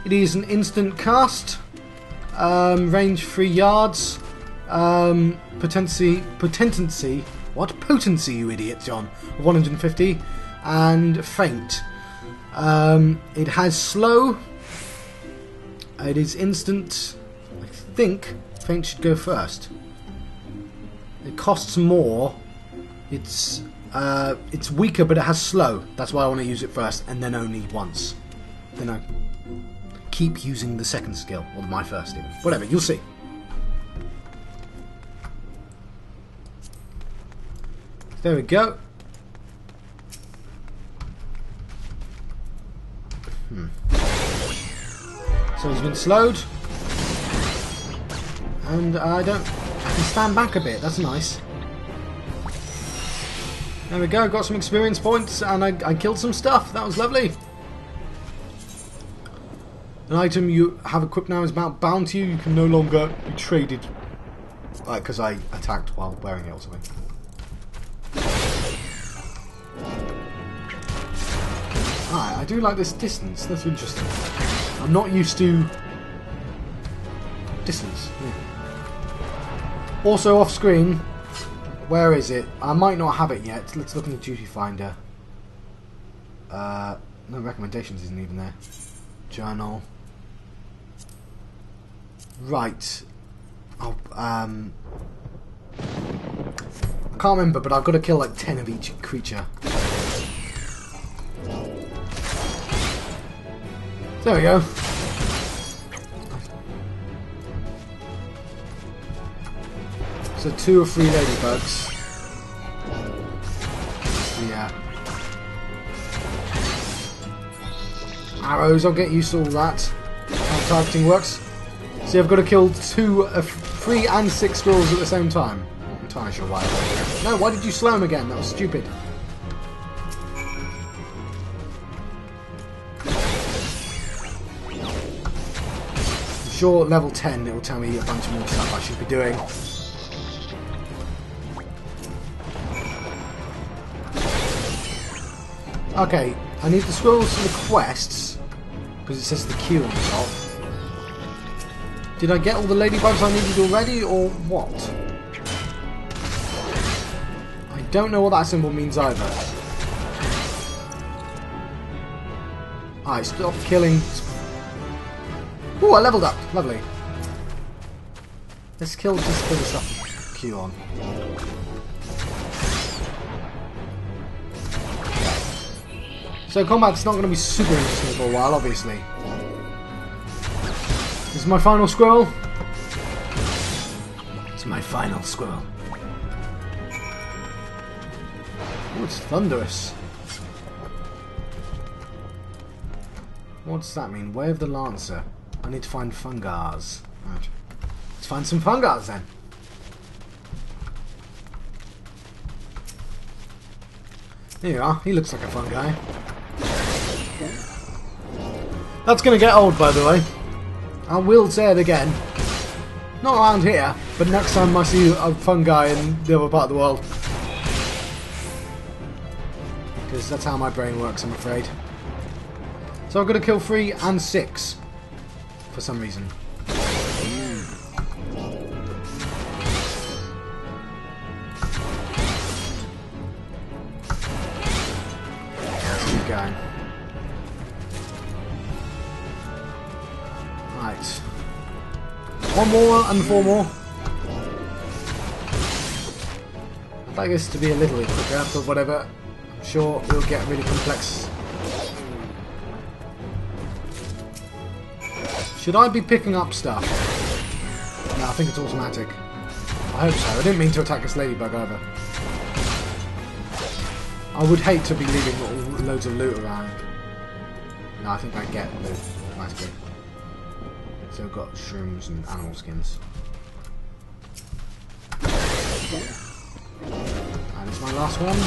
It is an instant cast. Range 3 yards. Potency. What? Potency, you idiot, John. 150. And Feint. It has slow. It is instant. I think Feint should go first. It costs more. It's weaker, but it has slow. That's why I want to use it first, and then only once. Then I keep using the second skill, or my first even. Whatever, you'll see. There we go. So he's been slowed. And I can stand back a bit, that's nice. There we go, got some experience points and I killed some stuff, that was lovely. An item you have equipped now is bound to you, you can no longer be traded. Because I attacked while wearing it or something. Alright, I do like this distance, that's interesting. I'm not used to distance. Yeah. Also off screen, where is it? I might not have it yet. Let's look in the duty finder. No recommendations isn't even there. Journal. Right. Oh, I can't remember, but I've got to kill like 10 of each creature. There we go. So 2 or 3 ladybugs. Yeah. Arrows, I'll get used to all that. How targeting works. See, I've got to kill 3 and 6 squirrels at the same time. Not entirely sure why. No, why did you slow him again? That was stupid. I'm sure level 10 it will tell me a bunch more stuff I should be doing. Okay, I need the squirrels for the quests, because it says the queue on the top. Did I get all the ladybugs I needed already, or what? I don't know what that symbol means either. Alright, stop killing. Ooh, I leveled up. Lovely. Let's just kill the stuff with Q on. So combat's not going to be super interesting for a while, obviously. This is my final squirrel. It's my final squirrel. Oh, it's thunderous. What does that mean? Way of the Lancer. I need to find fungars. Right. Let's find some fungars then. Here you are. He looks like a fun guy. That's going to get old, by the way. I will say it again. Not around here, but next time I see a fun guy in the other part of the world. Because that's how my brain works, I'm afraid. So I've got to kill 3 and 6. For some reason. Let's keep going. Right. 1 more and 4 more. I'd like this to be a little bit quicker, but whatever. I'm sure it'll get really complex. Should I be picking up stuff? No, I think it's automatic. I hope so. I didn't mean to attack this ladybug either. I would hate to be leaving loads of loot around. No, I think I get loot automatically. So I've got shrooms and animal skins. And it's my last one.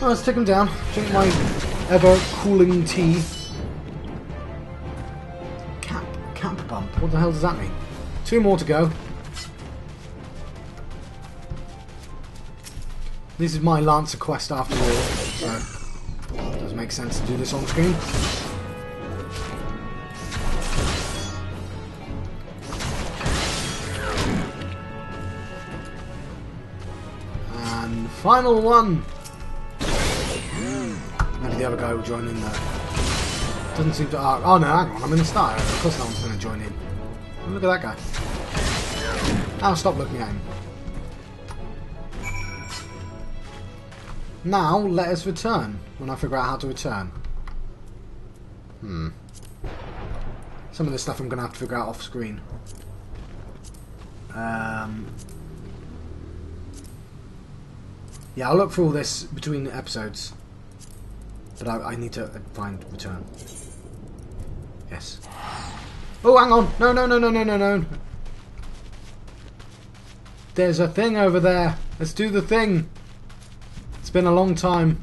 Oh, let's take him down. Drink my ever-cooling tea. Cap bump. What the hell does that mean? 2 more to go. This is my Lancer quest after all, so it does make sense to do this on screen. And final one. Maybe the other guy will join in there. Doesn't seem to arc. Oh no, hang on, I'm in the start. Of course no one's going to join in. Look at that guy. I'll stop looking at him. Now, let us return. When I figure out how to return. Some of this stuff I'm going to have to figure out off screen. Yeah, I'll look for all this between the episodes. But I need to find return. Yes. Oh, hang on. No. There's a thing over there. Let's do the thing. It's been a long time.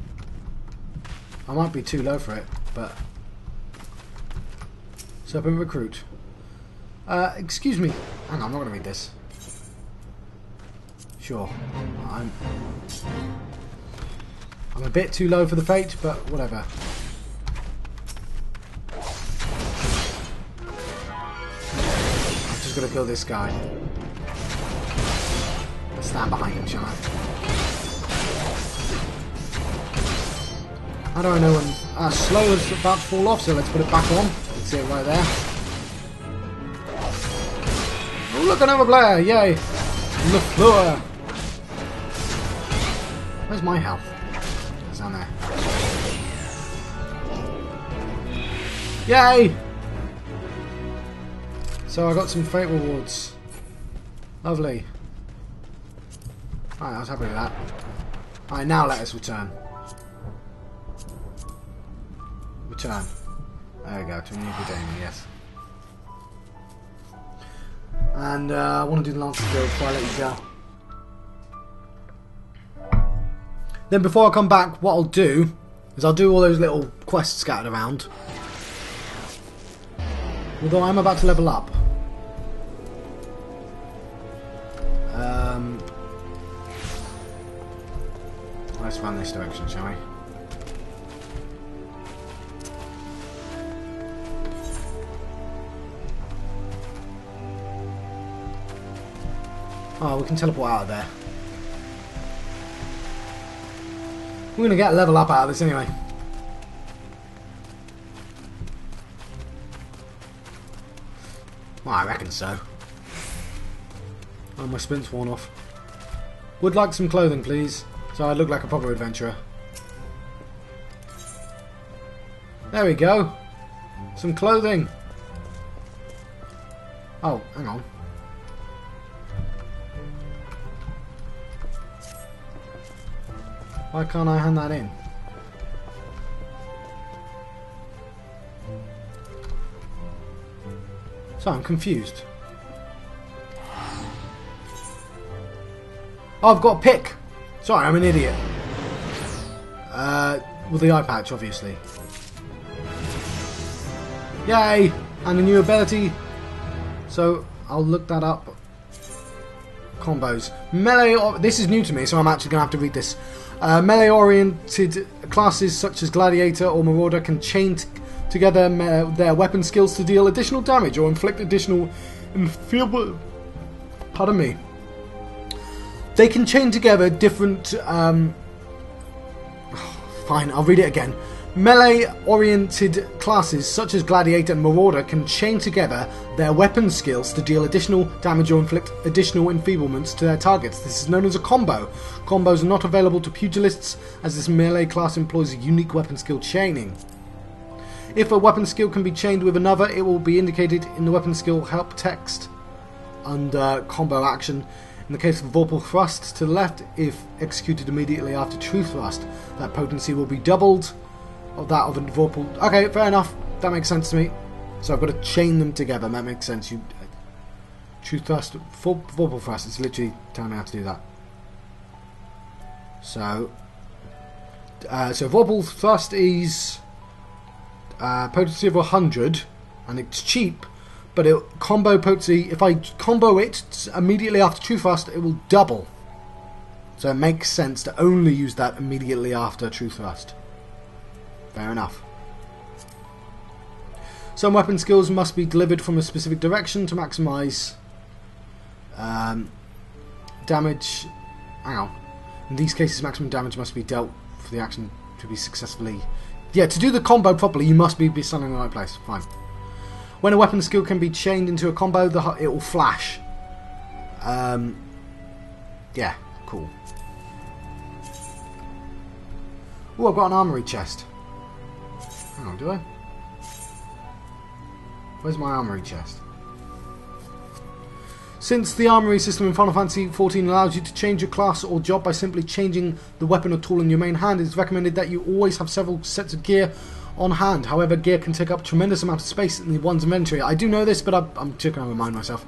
I might be too low for it, but... Serpent Recruit. Excuse me. Hang on, I'm not going to read this. Sure. I'm a bit too low for the fate, but whatever. I'm just going to kill this guy. Let's stand behind him, shall I? How do I know when our slow is about to fall off? So let's put it back on. You can see it right there. Oh, look, another player! Yay! LaFleur! Where's my health? It's down there. Yay! So I got some fate rewards. Lovely. Alright, I was happy with that. Alright, now let us return. Return. There we go, to a new Budamia, yes. And I want to do the Lancer Guild before I let you go. Then before I come back, what I'll do is I'll do all those little quests scattered around. Although I'm about to level up. Let's run this direction, shall we? Oh, we can teleport out of there. We're going to get a level up out of this anyway. Well, I reckon so. Oh, my sprint's worn off. Would like some clothing, please. So I look like a proper adventurer. There we go. Some clothing. Oh, hang on. Why can't I hand that in? So I'm confused. Oh, I've got a pick. Sorry, I'm an idiot. With the eye patch, obviously. Yay! And a new ability. So I'll look that up. Combos. Melee. This is new to me, so I'm actually gonna have to read this. Melee-oriented classes such as Gladiator or Marauder can chain together their weapon skills to deal additional damage or inflict additional enfeeblement. Pardon me. They can chain together different... fine, I'll read it again. Melee-oriented classes such as Gladiator and Marauder can chain together their weapon skills to deal additional damage or inflict additional enfeeblements to their targets. This is known as a combo. Combos are not available to pugilists, as this melee class employs a unique weapon skill chaining. If a weapon skill can be chained with another, it will be indicated in the weapon skill help text under combo action. In the case of Vorpal Thrust to the left, if executed immediately after True Thrust, that potency will be doubled of that of a Vorpal. Okay, fair enough. That makes sense to me. So I've got to chain them together. That makes sense. True Thrust, Vorpal Thrust. It's literally telling me how to do that. So Vorpal Thrust is potency of 100, and it's cheap. But combo potency, if I combo it immediately after True Thrust, it will double. So it makes sense to only use that immediately after True Thrust. Fair enough. Some weapon skills must be delivered from a specific direction to maximise damage. Hang on. In these cases, maximum damage must be dealt for the action to be successfully... Yeah, to do the combo properly, you must be standing in the right place. Fine. When a weapon skill can be chained into a combo, it will flash. Yeah, cool. Oh, I've got an armory chest. Hang on, do I? Where's my armory chest? Since the armory system in Final Fantasy XIV allows you to change your class or job by simply changing the weapon or tool in your main hand, it's recommended that you always have several sets of gear on hand. However, gear can take up a tremendous amount of space in one's inventory. I do know this, but I'm just going to remind myself.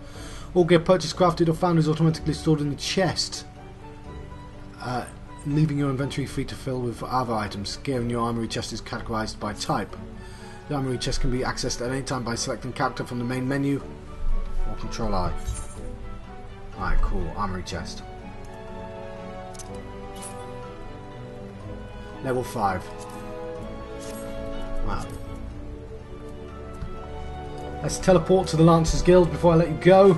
All gear purchased, crafted, or found is automatically stored in the chest, leaving your inventory free to fill with other items. Gear in your armory chest is categorized by type. The armory chest can be accessed at any time by selecting character from the main menu or Control I. Alright, cool. Armory chest. Level 5. Wow. Let's teleport to the Lancers Guild before I let you go.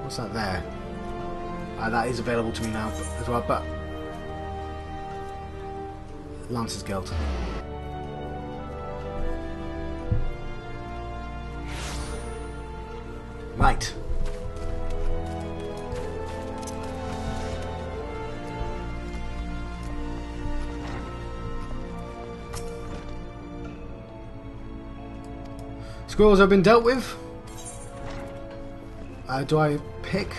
What's that there? That is available to me now as well, but Lancer's Guild. Right. Squirrels have been dealt with. Do I pick?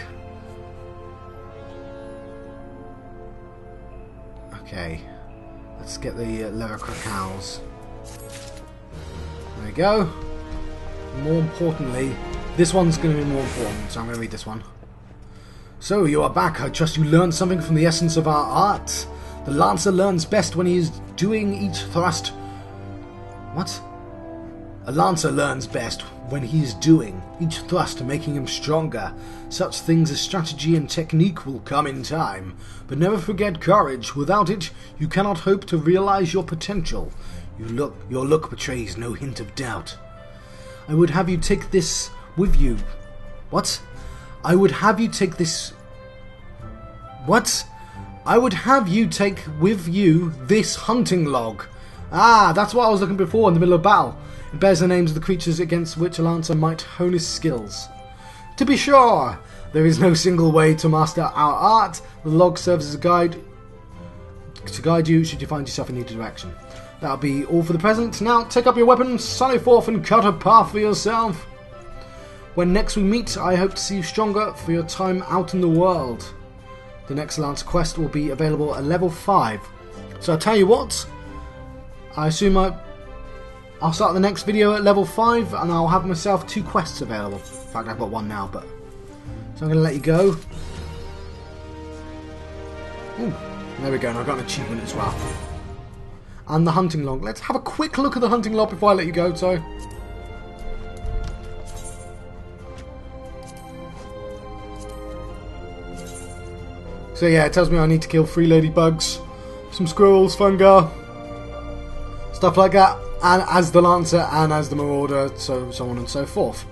Okay. Let's get the leather cows. There we go. More importantly, this one's going to be more important, so I'm going to read this one. So, you are back. I trust you learned something from the essence of our art. The Lancer learns best when he is doing each thrust. What? A Lancer learns best when he is doing each thrust, making him stronger. Such things as strategy and technique will come in time. But never forget courage. Without it, you cannot hope to realize your potential. Your look betrays no hint of doubt. I would have you take this with you. What? I would have you take this... What? I would have you take with you this hunting log. Ah, that's what I was looking before in the middle of battle. It bears the names of the creatures against which a Lancer might hone his skills. To be sure, there is no single way to master our art. The log serves as a guide to guide you should you find yourself in need of direction. That'll be all for the present. Now, take up your weapon, sally forth and cut a path for yourself. When next we meet, I hope to see you stronger for your time out in the world. The next Lancer quest will be available at level 5. So I'll tell you what, I assume I'll start the next video at level 5 and I'll have myself 2 quests available. In fact, I've got 1 now, but... So I'm going to let you go. Ooh, there we go, and I've got an achievement as well. And the hunting log. Let's have a quick look at the hunting log before I let you go, so... So yeah, it tells me I need to kill 3 ladybugs, some squirrels, fungi, stuff like that, and as the Lancer and as the Marauder, so on and so forth.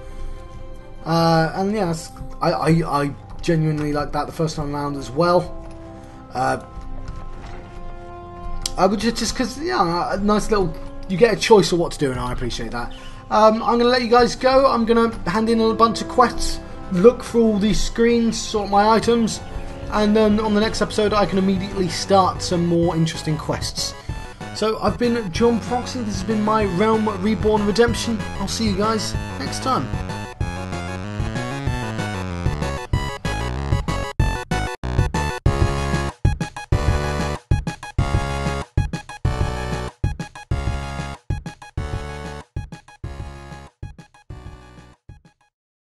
And yeah, I genuinely like that the first time around as well. I would just because yeah, a nice little, you get a choice of what to do, and I appreciate that. I'm going to let you guys go. I'm going to hand in a bunch of quests, look through all these screens, sort my items. And then on the next episode I can immediately start some more interesting quests. So I've been John Proxy, this has been my Realm Reborn Redemption. I'll see you guys next time.